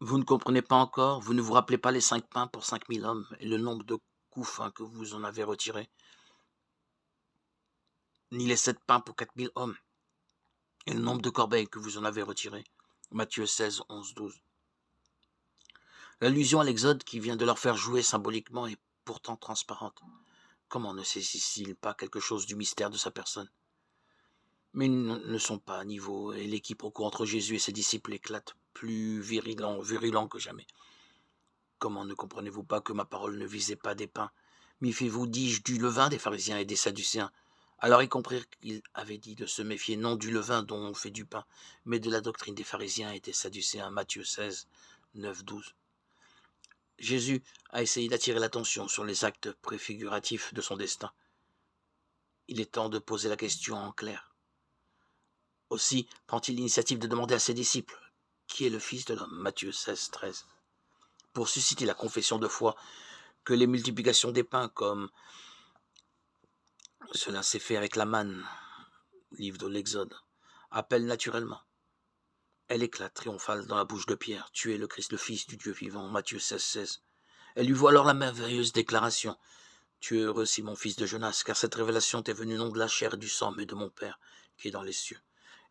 Vous ne comprenez pas encore? Vous ne vous rappelez pas les 5 pains pour 5 000 hommes et le nombre de couffins que vous en avez retirés? Ni les 7 pains pour 4 000 hommes et le nombre de corbeilles que vous en avez retirées? Matthieu 16, 11, 12. L'allusion à l'Exode qui vient de leur faire jouer symboliquement est pourtant transparente. Comment ne saisissent-ils pas quelque chose du mystère de sa personne? Mais ils ne sont pas à niveau et l'équiproquo entre Jésus et ses disciples éclate, plus virulent que jamais. Comment ne comprenez-vous pas que ma parole ne visait pas des pains? Méfiez-vous, dis-je, du levain des pharisiens et des sadducéens. Alors ils comprirent qu'il avait dit de se méfier non du levain dont on fait du pain, mais de la doctrine des pharisiens et des sadducéens. Matthieu 16, 9, 12. Jésus a essayé d'attirer l'attention sur les actes préfiguratifs de son destin. Il est temps de poser la question en clair. Aussi prend-il l'initiative de demander à ses disciples qui est le Fils de l'homme. Matthieu 16, 13. Pour susciter la confession de foi que les multiplications des pains, comme cela s'est fait avec la manne, livre de l'Exode, appelle naturellement. Elle éclate triomphale dans la bouche de Pierre. Tu es le Christ, le Fils du Dieu vivant. Matthieu 16, 16. Elle lui voit alors la merveilleuse déclaration. Tu es heureux, Simon, fils de Jonas, car cette révélation t'est venue non de la chair et du sang, mais de mon Père, qui est dans les cieux.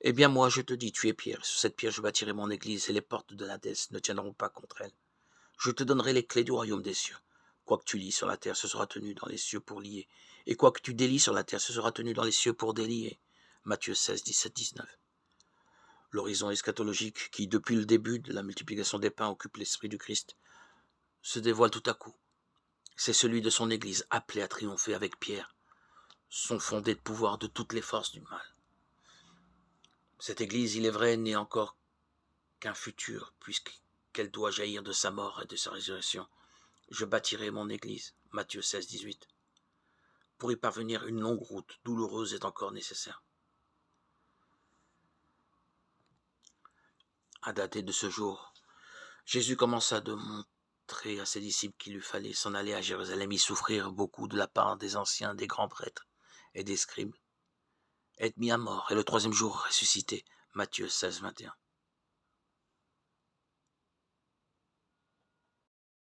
Eh bien, moi, je te dis, tu es Pierre. Sur cette pierre, je bâtirai mon église, et les portes de l'Hadès ne tiendront pas contre elle. Je te donnerai les clés du royaume des cieux. Quoi que tu lis sur la terre, ce sera tenu dans les cieux pour lier. Et quoi que tu délies sur la terre, ce sera tenu dans les cieux pour délier. Matthieu 16, 17, 19. L'horizon eschatologique qui, depuis le début de la multiplication des pains, occupe l'esprit du Christ, se dévoile tout à coup. C'est celui de son Église, appelée à triompher avec Pierre, son fondé de pouvoir de toutes les forces du mal. Cette Église, il est vrai, n'est encore qu'un futur, puisqu'elle doit jaillir de sa mort et de sa résurrection. Je bâtirai mon Église, Matthieu 16, 18. Pour y parvenir, une longue route douloureuse est encore nécessaire. À dater de ce jour, Jésus commença de montrer à ses disciples qu'il lui fallait s'en aller à Jérusalem y souffrir beaucoup de la part des anciens, des grands prêtres et des scribes, être mis à mort et le troisième jour ressuscité, Matthieu 16, 21.